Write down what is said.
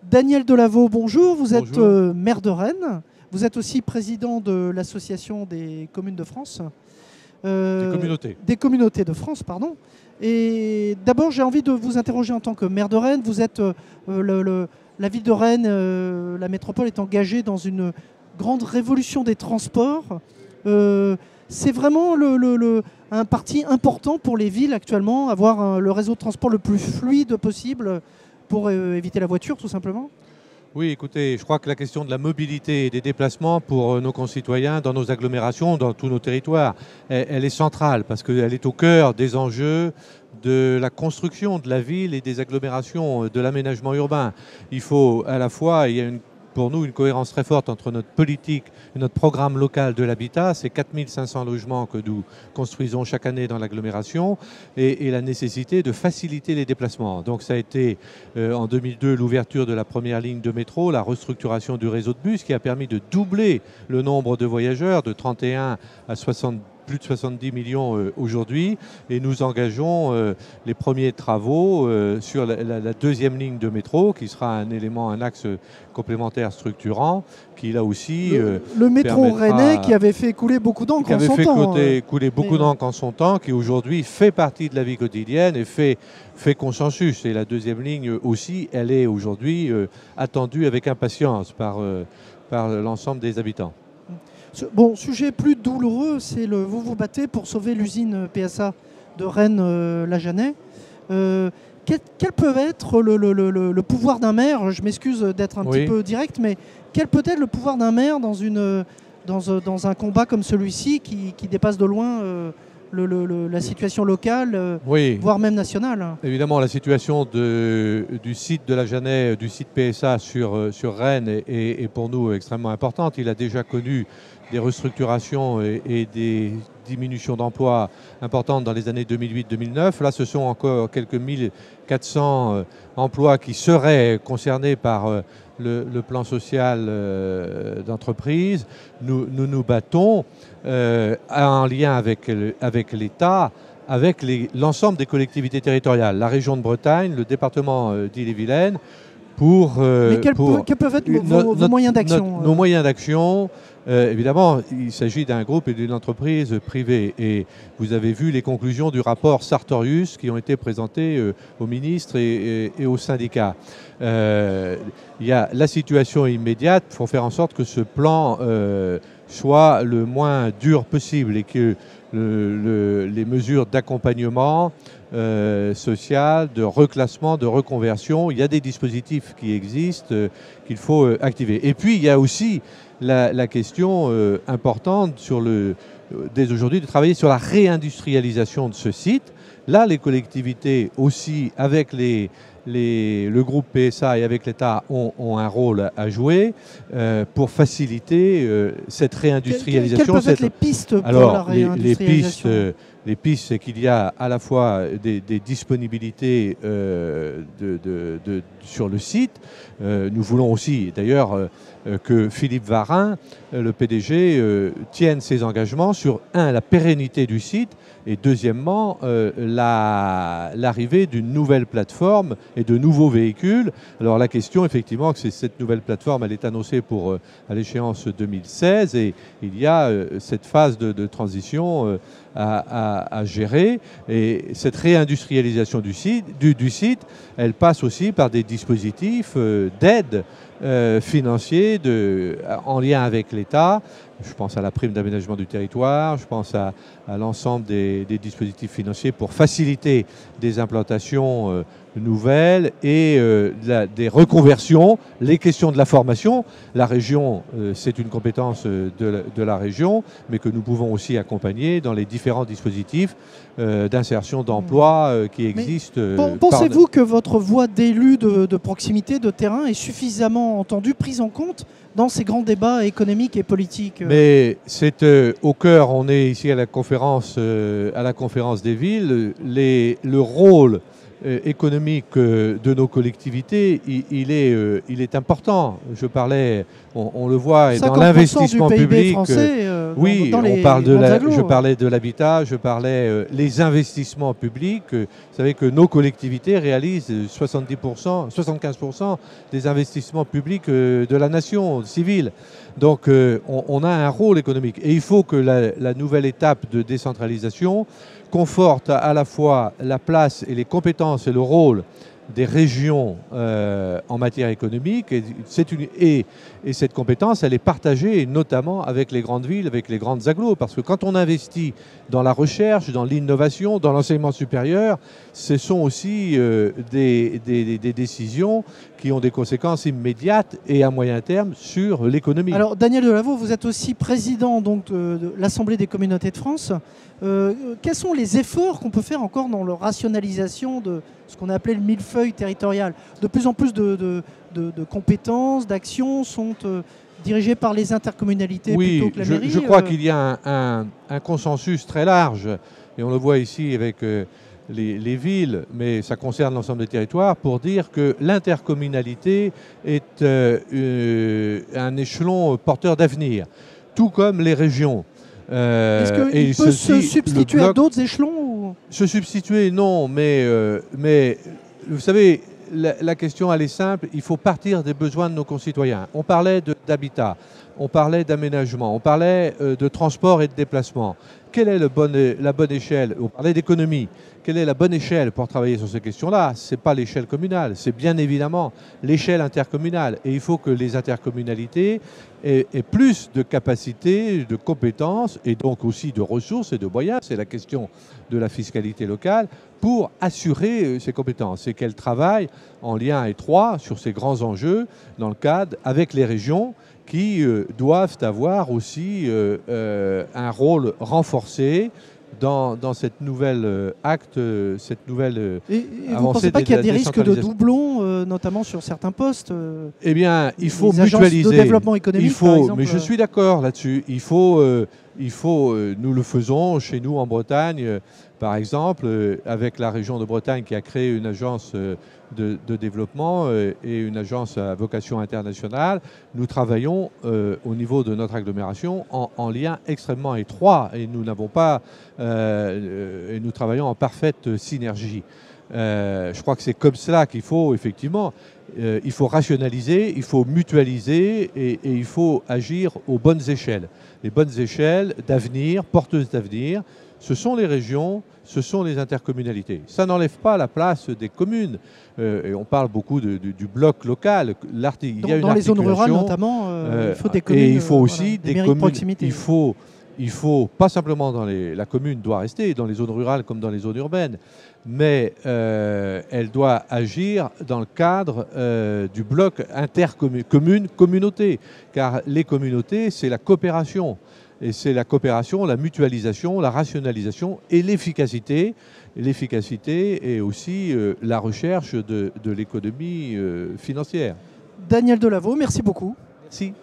Daniel Delaveau, bonjour. Vous êtes Bonjour. maire de Rennes. Vous êtes aussi président de l'Association des communes de France. Des communautés. Des communautés de France, pardon. Et d'abord, j'ai envie de vous interroger en tant que maire de Rennes. Vous êtes la ville de Rennes, la métropole est engagée dans une grande révolution des transports. C'est vraiment un parti important pour les villes actuellement, avoir le réseau de transport le plus fluide possible pour éviter la voiture, tout simplement. Oui, écoutez, je crois que la question de la mobilité et des déplacements pour nos concitoyens dans nos agglomérations, dans tous nos territoires, elle est centrale parce qu'elle est au cœur des enjeux de la construction de la ville et des agglomérations, de l'aménagement urbain. Il faut à la fois, il y a pour nous une cohérence très forte entre notre politique et notre programme local de l'habitat, c'est 4500 logements que nous construisons chaque année dans l'agglomération, et la nécessité de faciliter les déplacements. Donc ça a été en 2002 l'ouverture de la première ligne de métro, la restructuration du réseau de bus qui a permis de doubler le nombre de voyageurs de 31 à 60 plus de 70 millions aujourd'hui, et nous engageons les premiers travaux sur la deuxième ligne de métro qui sera un élément, un axe complémentaire structurant qui là aussi le métro rennais qui avait fait couler beaucoup d'encre en son temps. Qui avait fait couler beaucoup d'encre en son temps, qui aujourd'hui fait partie de la vie quotidienne et fait consensus. Et la deuxième ligne aussi, elle est aujourd'hui attendue avec impatience par l'ensemble des habitants. Bon, sujet plus douloureux, c'est vous vous battez pour sauver l'usine PSA de Rennes-la-Jeunesse. Quel peut être le pouvoir d'un maire? Je m'excuse d'être un petit peu direct, mais quel peut être le pouvoir d'un maire dans un combat comme celui-ci qui dépasse de loin la situation locale, voire même nationale? Évidemment, la situation du site de la Jeunesse, du site PSA sur Rennes est pour nous extrêmement importante. Il a déjà connu des restructurations et des diminutions d'emplois importantes dans les années 2008-2009. Là, ce sont encore quelques 1400 emplois qui seraient concernés par le plan social d'entreprise. Nous nous battons en lien avec l'État, avec l'ensemble des collectivités territoriales, la région de Bretagne, le département d'Ille-et-Vilaine, Mais quels peuvent être vos moyens d'action? Nos moyens d'action, évidemment, il s'agit d'un groupe et d'une entreprise privée. Et vous avez vu les conclusions du rapport Sartorius qui ont été présentées au ministre et aux syndicats. Il y a la situation immédiate. Il faut faire en sorte que ce plan soit le moins dur possible et que les mesures d'accompagnement social, de reclassement, de reconversion, il y a des dispositifs qui existent qu'il faut activer. Et puis il y a aussi la question importante dès aujourd'hui de travailler sur la réindustrialisation de ce site. Là, les collectivités aussi, avec le groupe PSA et avec l'État, ont un rôle à jouer pour faciliter cette réindustrialisation. Quelles peuvent être les pistes pour la réindustrialisation? Les pistes, c'est qu'il y a à la fois des disponibilités sur le site. Nous voulons aussi, d'ailleurs, que Philippe Varin, le PDG, tienne ses engagements sur, la pérennité du site, et deuxièmement, l'arrivée d'une nouvelle plateforme et de nouveaux véhicules. Alors la question, effectivement, que cette nouvelle plateforme, elle est annoncée à l'échéance 2016, et il y a cette phase de transition à gérer. Et cette réindustrialisation du site, elle passe aussi par des dispositifs d'aide financiers en lien avec l'État. Je pense à la prime d'aménagement du territoire, je pense à l'ensemble des dispositifs financiers pour faciliter des implantations nouvelles et des reconversions, les questions de la formation. La région, c'est une compétence de la région, mais que nous pouvons aussi accompagner dans les différents dispositifs d'insertion d'emploi qui existent. Pensez-vous que votre voix d'élu de proximité, de terrain, est suffisamment entendue, prise en compte dans ces grands débats économiques et politiques? Mais c'est au cœur, on est ici à la conférence des villes, le rôle économique de nos collectivités, il est important. Je parlais, on le voit, dans l'investissement public. Français, Oui, dans les on parle grandes agglos. je parlais de l'habitat, je parlais les investissements publics. Vous savez que nos collectivités réalisent 70%, 75% des investissements publics de la nation civile. Donc on a un rôle économique. Et il faut que la nouvelle étape de décentralisation conforte à la fois la place et les compétences et le rôle des régions en matière économique et cette compétence, elle est partagée notamment avec les grandes villes, avec les grandes agglos, parce que quand on investit dans la recherche, dans l'innovation, dans l'enseignement supérieur, ce sont aussi des décisions qui ont des conséquences immédiates et à moyen terme sur l'économie. Alors Daniel Delaveau, vous êtes aussi président donc, de l'Assemblée des communautés de France. Quels sont les efforts qu'on peut faire encore dans la rationalisation de ce qu'on a appelé le millefeuille territorial? De plus en plus de compétences, d'actions sont dirigées par les intercommunalités plutôt que la mairie. Je crois qu'il y a un consensus très large, et on le voit ici avec les villes, mais ça concerne l'ensemble des territoires, pour dire que l'intercommunalité est un échelon porteur d'avenir, tout comme les régions. Est-ce qu'il peut se substituer à d'autres échelons ou... Se substituer, non, mais vous savez, la question, elle est simple. Il faut partir des besoins de nos concitoyens. On parlait d'habitat, on parlait d'aménagement, on parlait de transport et de déplacement. Quelle est la bonne échelle? On parlait d'économie. Quelle est la bonne échelle pour travailler sur ces questions-là? Ce n'est pas l'échelle communale, c'est bien évidemment l'échelle intercommunale. Et il faut que les intercommunalités aient plus de capacités, de compétences et donc aussi de ressources et de moyens. C'est la question de la fiscalité locale pour assurer ces compétences et qu'elles travaillent en lien étroit sur ces grands enjeux dans le cadre avec les régions qui doivent avoir aussi un rôle renforcé dans cette nouvelle acte, cette nouvelle Et vous ne pensez pas qu'il y a des risques de doublons, notamment sur certains postes Eh bien, il faut mutualiser. De développement économique, par exemple, mais je suis d'accord là-dessus. Il faut, nous le faisons chez nous en Bretagne, par exemple, avec la région de Bretagne qui a créé une agence de développement et une agence à vocation internationale. Nous travaillons au niveau de notre agglomération en lien extrêmement étroit et nous n'avons pas, et nous travaillons en parfaite synergie. Je crois que c'est comme cela qu'il faut effectivement, il faut rationaliser, il faut mutualiser et il faut agir aux bonnes échelles. Les bonnes échelles d'avenir, porteuses d'avenir, ce sont les régions, ce sont les intercommunalités. Ça n'enlève pas la place des communes. Et on parle beaucoup du bloc local. Dans les zones rurales notamment, il faut des communes. Et il faut aussi des mairies de proximité. Il faut pas simplement la commune doit rester dans les zones rurales comme dans les zones urbaines, mais elle doit agir dans le cadre du bloc intercommune-communauté, car les communautés, c'est la coopération. Et c'est la coopération, la mutualisation, la rationalisation et l'efficacité. L'efficacité et aussi la recherche de l'économie financière. Daniel Delaveau, merci beaucoup. Merci.